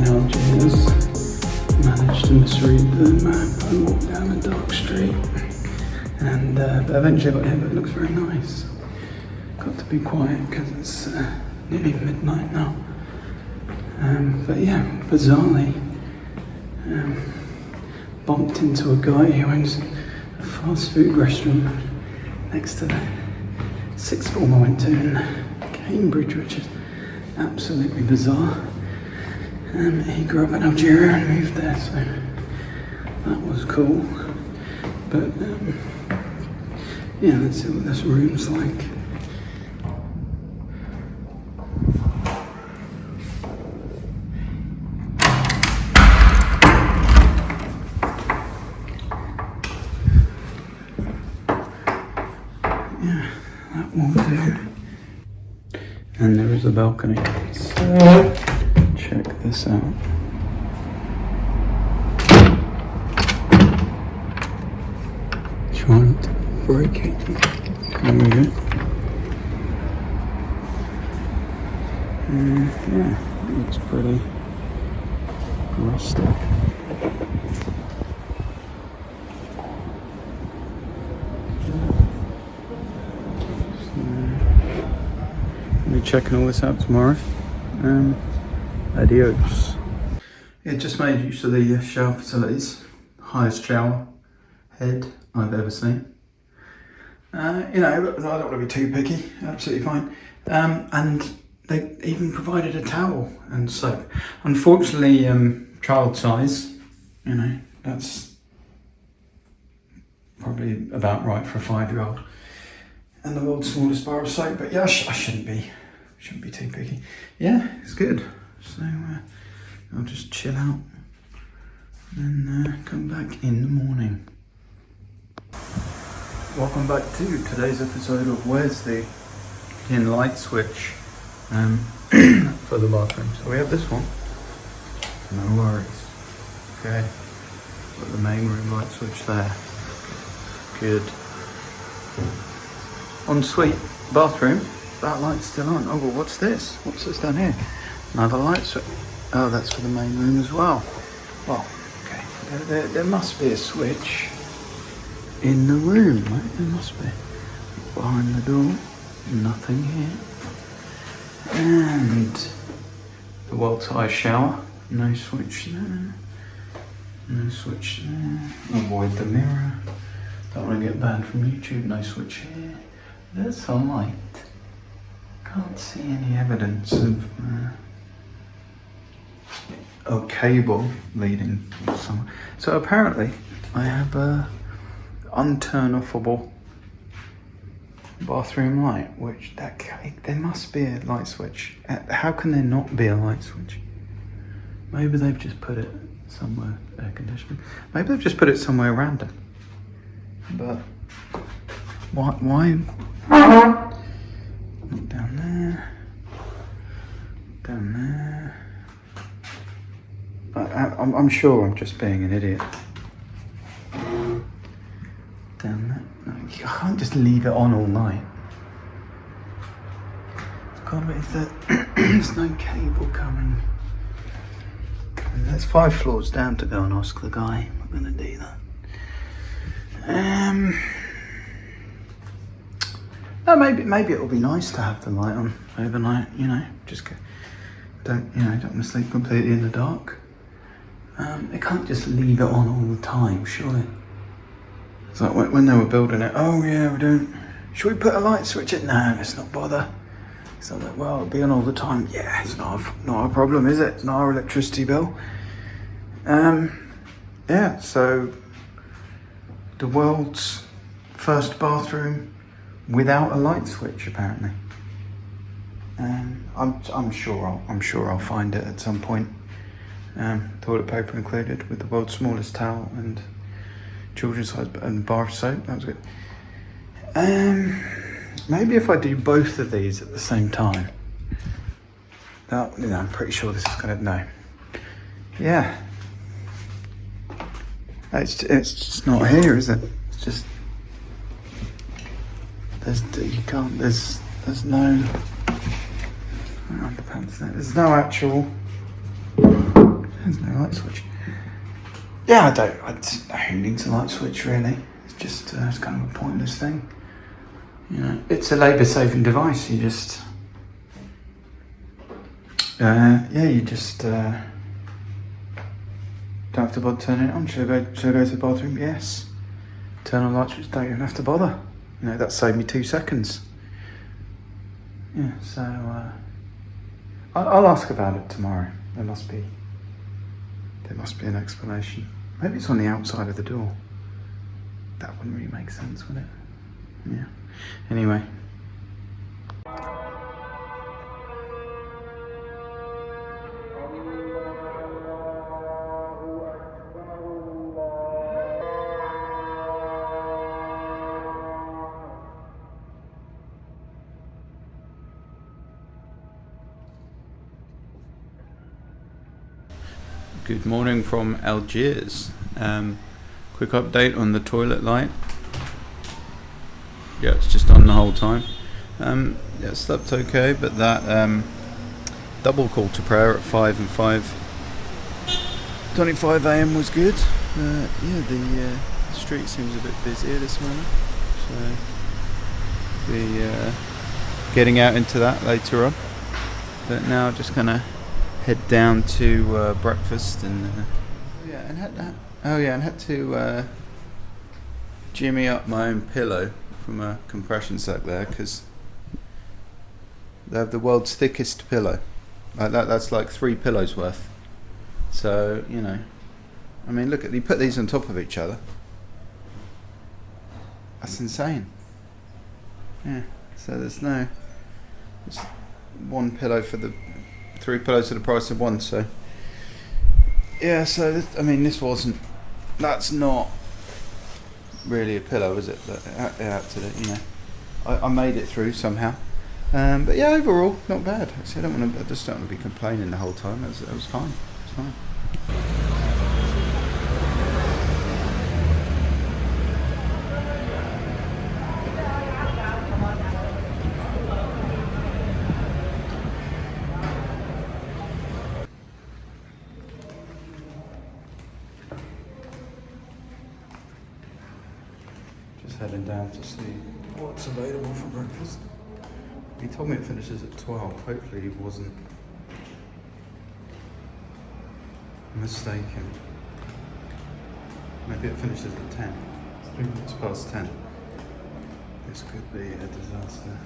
in Algiers. Managed to misread the map and walk down a dark street. And but eventually I got here, but it looks very nice. Got to be quiet because it's nearly midnight now. But yeah, bizarrely, bumped into a guy who owns a fast food restaurant next to the sixth form I went to in Cambridge, which is absolutely bizarre. He grew up in Algeria and moved there, so that was cool. But yeah, let's see what this room's like. Yeah, that will do. And there is a balcony. So check this out. Try not to break it. There we go. Yeah, it looks pretty rustic. I'll be checking all this out tomorrow. Adios. Yeah, just made use of the shower facilities. Highest shower head I've ever seen. You know, I don't want to be too picky, absolutely fine. And they even provided a towel and soap. Unfortunately, child size, you know, that's probably about right for a 5-year-old. And the world's smallest bar of soap, but yeah, I shouldn't be too picky. Yeah, it's good. So I'll just chill out and come back in the morning. Welcome back to today's episode of Where's the light switch for the bathroom. So we have this one. No worries. Okay. Got the main room light switch there. Good. Ensuite bathroom. That light's still on. Oh, well, what's this? What's this down here? Another light switch. Oh, that's for the main room as well. Well, okay. There must be a switch in the room, right? There must be. Behind the door, nothing here. And the world's highest shower. No switch there. No switch there. Avoid the mirror. Don't want to get banned from YouTube. No switch here. There's some light. Can't see any evidence of a cable leading somewhere. So apparently I have a unturn-offable bathroom light, which there must be a light switch. How can there not be a light switch? Maybe they've just put it somewhere, air conditioning. Maybe they've just put it somewhere random. But why? Down there. Down there. I'm sure I'm just being an idiot. Down there. No, you can't just leave it on all night. There's no cable coming. There's 5 floors down to go and ask the guy. I'm not gonna do that. No, maybe it'll be nice to have the light on overnight. You know, just don't want to sleep completely in the dark. They can't just leave it on all the time, surely. It's like when they were building it. Oh yeah, we're doing. Should we put a light switch in? No, let's not bother. So I'm like, well, it'll be on all the time. Yeah, it's not a problem, is it? It's not our electricity bill. Yeah. So the world's first bathroom without a light switch, apparently. I'm sure I'll find it at some point. Toilet paper included, with the world's smallest towel and children's size and bar of soap. That was good. Maybe if I do both of these at the same time. I'm pretty sure this is gonna no. Yeah. It's just not here, is it? It's just there's no underpants there. There's no actual There's no light switch. Yeah, who needs a light switch really? It's just, it's kind of a pointless thing. You know, it's a labour saving device. You just, you just don't have to bother turning it on. Should I go to the bathroom? Yes. Turn on the light switch, don't even have to bother. You know, that saved me 2 seconds. Yeah, so I'll ask about it tomorrow. There must be an explanation. Maybe it's on the outside of the door. That wouldn't really make sense, would it? Yeah. Anyway. Good morning from Algiers. Quick update on the toilet light. Yeah, it's just on the whole time. Yeah, slept okay, but that double call to prayer at 5 and 5:25 a.m. was good. Yeah, the street seems a bit busier this morning, so be getting out into that later on. But now just gonna head down to breakfast and had to jimmy up my own pillow from a compression sack there, because they have the world's thickest pillow. Like that's like 3 pillows worth. So, you know, I mean, look at, you put these on top of each other. That's insane. Yeah. So there's one pillow for the 3 pillows for the price of 1. So yeah. So that's not really a pillow, is it? But out to the, you know, I made it through somehow. But yeah, overall not bad. I just don't want to be complaining the whole time. It was fine. It was fine. Just heading down to see what's available for breakfast. He told me it finishes at 12. Hopefully he wasn't mistaken. Maybe it finishes at 10. It's 3 minutes past 10. This could be a disaster.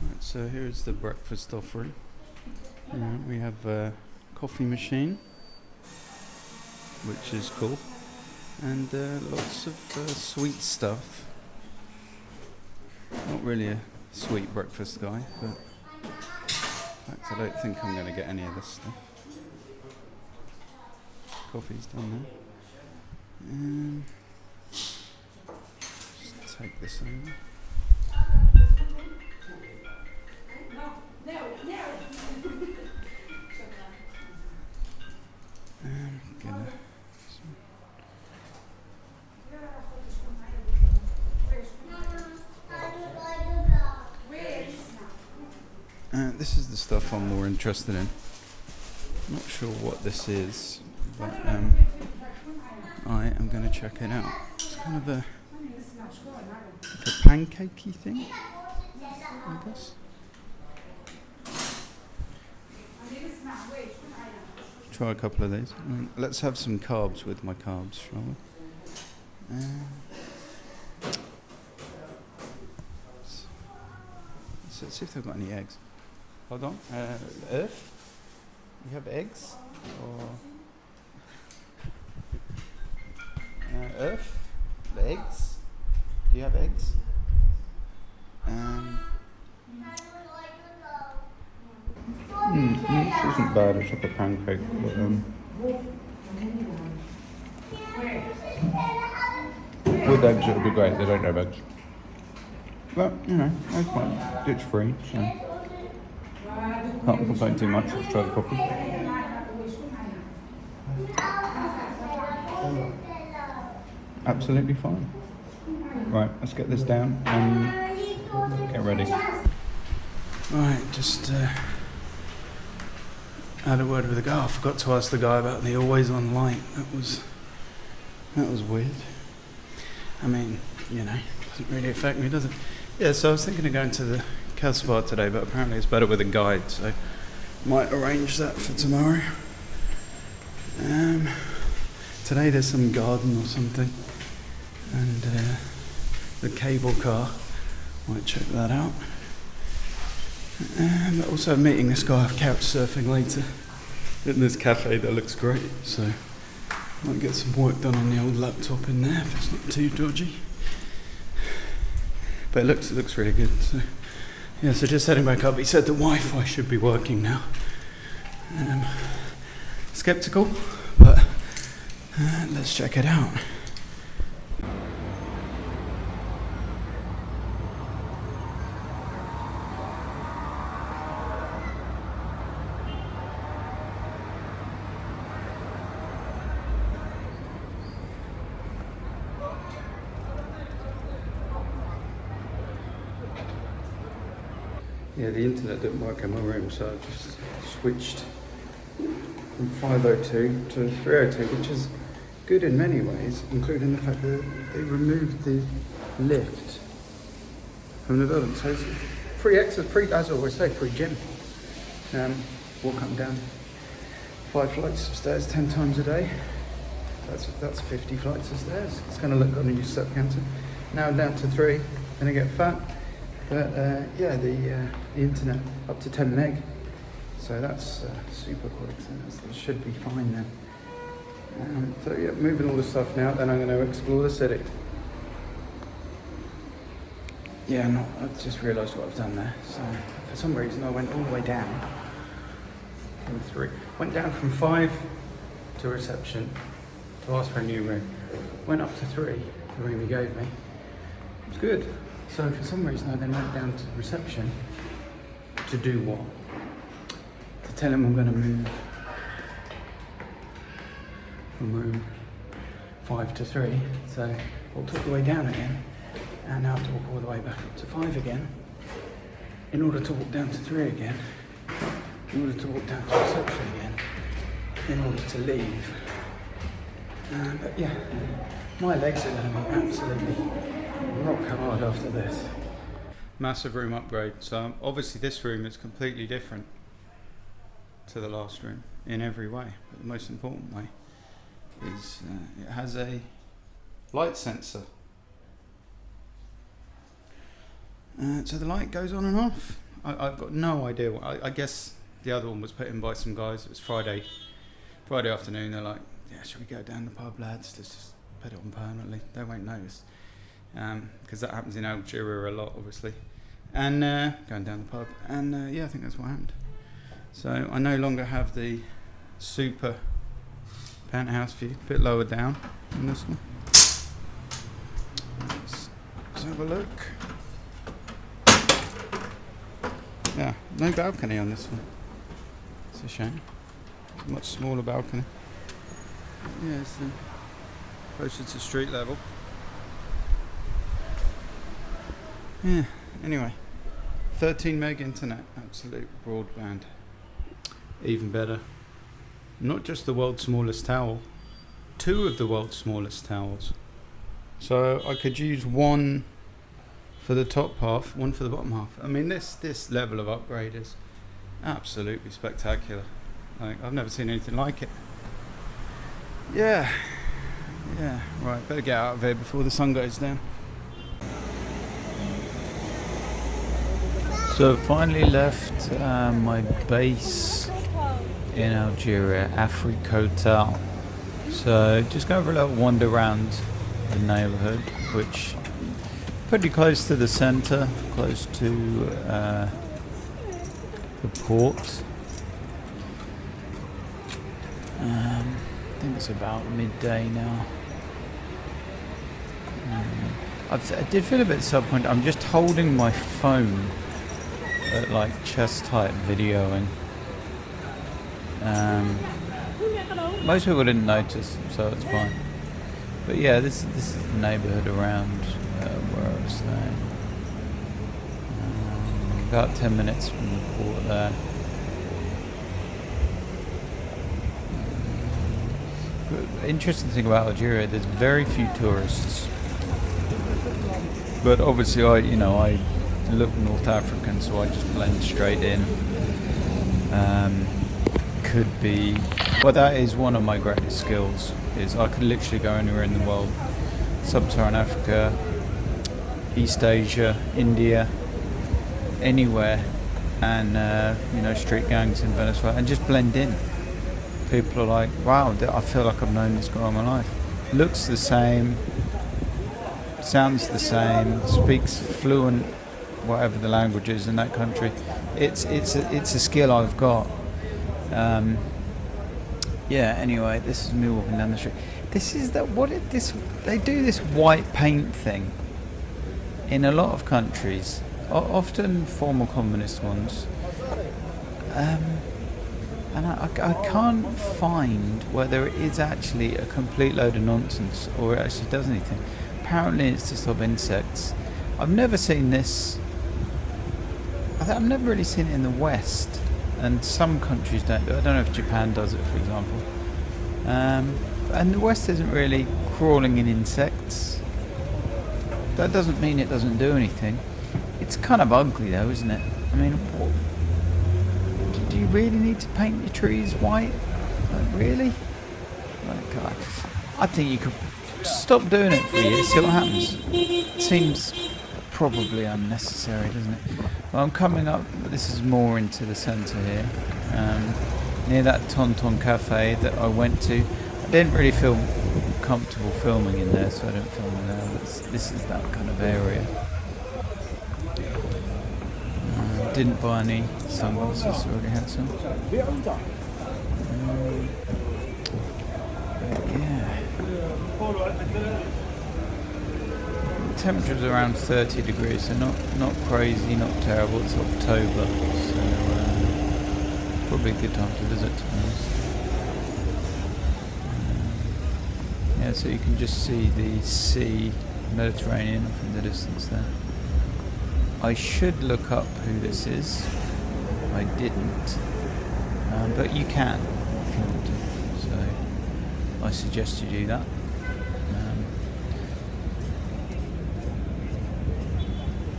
Right, so here's the breakfast offering. We have a coffee machine, which is cool, and lots of sweet stuff. Not really a sweet breakfast guy, but in fact I don't think I'm going to get any of this stuff. Coffee's done there. Just take this over. This is the stuff I'm more interested in. I'm not sure what this is, but I am going to check it out. It's kind of like a pancakey thing, I guess. Try a couple of these. Let's have some carbs with my carbs, shall we? So let's see if they've got any eggs. Hold on. Earth? You have eggs? Or Earth? The eggs? Do you have eggs? This isn't bad. It's like a pancake. But, with eggs it would be great. They don't have eggs. But, you know, it's fine. It's free, so can't complain too much. Let's try the coffee. Absolutely fine. Right, let's get this down and get ready. Right, just I had a word with the guy. I forgot to ask the guy about the always on light. That was weird. I mean, you know, doesn't really affect me, does it? Yeah, so I was thinking of going to the Casbah today, but apparently it's better with a guide, so might arrange that for tomorrow. Today there's some garden or something, and the cable car. Might check that out. But also meeting this guy couch surfing later in this cafe that looks great, so might get some work done on the old laptop in there if it's not too dodgy. But it looks really good. So yeah, so just heading back up. He said the Wi-Fi should be working now. Skeptical, but let's check it out. Yeah, the internet didn't work in my room, so I just switched from 502 to 302, which is good in many ways, including the fact that they removed the lift from the building. So it's free access, free, as I always say, free gym. Walk up and down 5 flights of stairs 10 times a day. That's 50 flights of stairs. It's going to look good on your step counter. Now down to 3, gonna get fat. But yeah, the internet up to 10 meg, so that's super quick. So that should be fine then. So yeah, moving all the stuff now. Then I'm going to explore the city. Yeah, no, I've just realised what I've done there. So for some reason I went all the way down from 3. Went down from 5 to reception to ask for a new room. Went up to 3, the room he gave me. It was good. So for some reason I then went down to reception to do what? To tell him I'm going to move from room 5 to 3. So I walked all the way down again, and now I have to walk all the way back up to 5 again in order to walk down to 3 again, in order to walk down to reception again, in order to leave. But yeah, my legs are going to be absolutely rock hard after this. Massive room upgrade. So obviously this room is completely different to the last room in every way. But the most important way is it has a light sensor. So the light goes on and off. I've got no idea. I guess the other one was put in by some guys. It was Friday afternoon. They're like, yeah, should we go down the pub, lads? Let's just put it on permanently. They won't notice. Because that happens in Algeria a lot, obviously. And going down the pub. And yeah, I think that's what happened. So I no longer have the super penthouse view, a bit lower down than this one. Let's have a look. Yeah, no balcony on this one. It's a shame. Much smaller balcony. Yeah, it's closer to street level. Yeah, anyway. 13 meg internet, absolute broadband. Even better. Not just the world's smallest tower, 2 of the world's smallest towers. So I could use one for the top half, one for the bottom half. I mean, this level of upgrade is absolutely spectacular. Like, I've never seen anything like it. Yeah, right, better get out of here before the sun goes down. So finally left my base in Algeria, Afrique Hotel. So just going for a little wander around the neighbourhood, which pretty close to the centre, close to the port. I think it's about midday now. I did feel a bit disappointed. I'm just holding my phone at like chest height videoing. Most people didn't notice, so it's fine. But yeah, this is the neighbourhood around where I was staying. About 10 minutes from the port there. interesting thing about Algeria, there's very few tourists. But obviously, I look North African, so I just blend straight in. Could be, well, that is one of my greatest skills. Is I could literally go anywhere in the world, Sub-Saharan Africa, East Asia, India, anywhere, and street gangs in Venezuela, and just blend in. People are like, wow, I feel like I've known this guy all my life. Looks the same, sounds the same, speaks fluent, whatever the language is in that country. It's a skill I've got. Anyway, this is me walking down the street. They do this white paint thing in a lot of countries, often former communist ones, and I can't find whether it is actually a complete load of nonsense or it actually does anything. Apparently it's to stop insects. I've never seen this. I've never really seen it in the West, and some countries don't do it. I don't know if Japan does it, for example. And the West isn't really crawling in insects. That doesn't mean it doesn't do anything. It's kind of ugly though, isn't it? I mean, do you really need to paint your trees white? Like, really? Like, I think you could stop doing it for a year, see what happens. It seems probably unnecessary, doesn't it? Well, I'm coming up, this is more into the centre here, near that Tonton Cafe that I went to. I didn't really feel comfortable filming in there, so I don't film in there. This is that kind of area. Didn't buy any sunglasses, already had some. The temperature's around 30 degrees, so not crazy, not terrible. It's October, so probably a good time to visit, to be honest. So you can just see the sea, Mediterranean off in the distance there. I should look up who this is. I didn't, but you can if you want to. So I suggest you do that.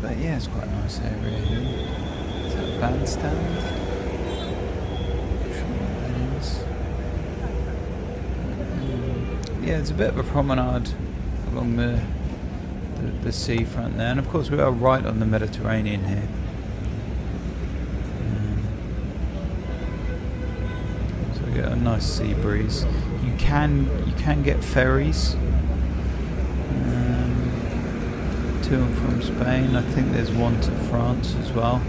But yeah, it's quite a nice area here. Is that a bandstand? Not sure what that is. Yeah, it's a bit of a promenade along the seafront there, and of course we are right on the Mediterranean here. So we get a nice sea breeze. You can get ferries to and from Spain. I think there's one to France as well,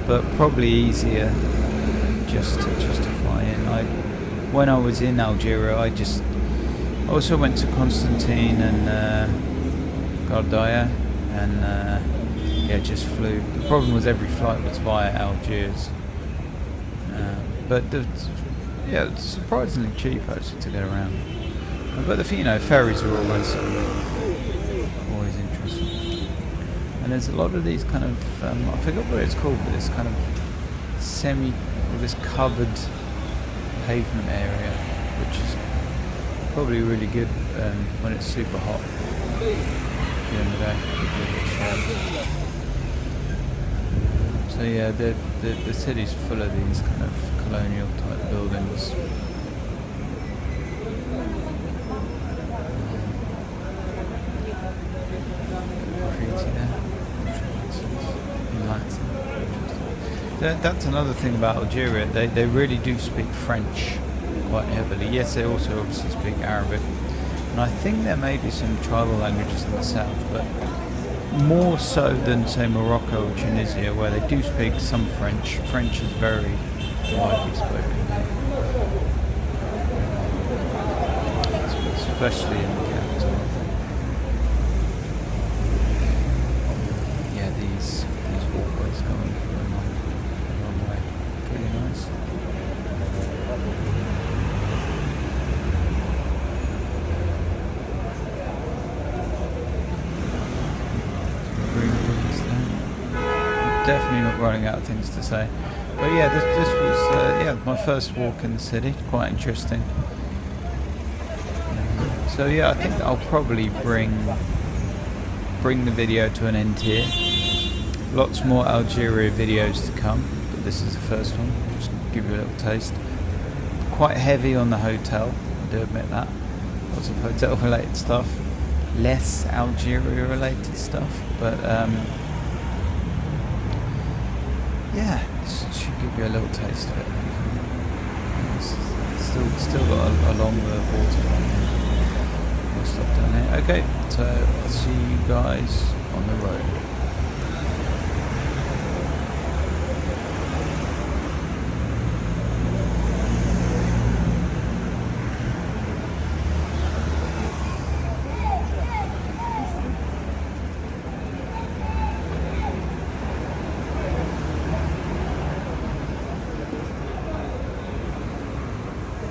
but probably easier just to fly in. When I was in Algeria, I also went to Constantine and Gardaya, and just flew. The problem was every flight was via Algiers, but it's surprisingly cheap actually to get around. But ferries are always interesting. And there's a lot of these kind of I forgot what it's called, but this kind of this covered pavement area, which is probably really good when it's super hot during the day. So yeah, the city's full of these kind of colonial type buildings. That's another thing about Algeria. They really do speak French quite heavily. Yes, they also obviously speak Arabic, and I think there may be some tribal languages in the south, but more so than say Morocco or Tunisia, where they do speak some French. French is very widely spoken here, especially in the capital, I think. Yeah, these walkways going for a long way. Pretty nice. Definitely not running out of things to say, but yeah, this was my first walk in the city. Quite interesting. So yeah, I think I'll probably bring the video to an end here. Lots more Algeria videos to come, but this is the first one. Just give you a little taste. Quite heavy on the hotel, I do admit that. Lots of hotel related stuff, less Algeria related stuff, but yeah, this should give you a little taste of it. It's still got a longer waterfront here. We'll stop down here. Okay, so I'll see you guys on the road.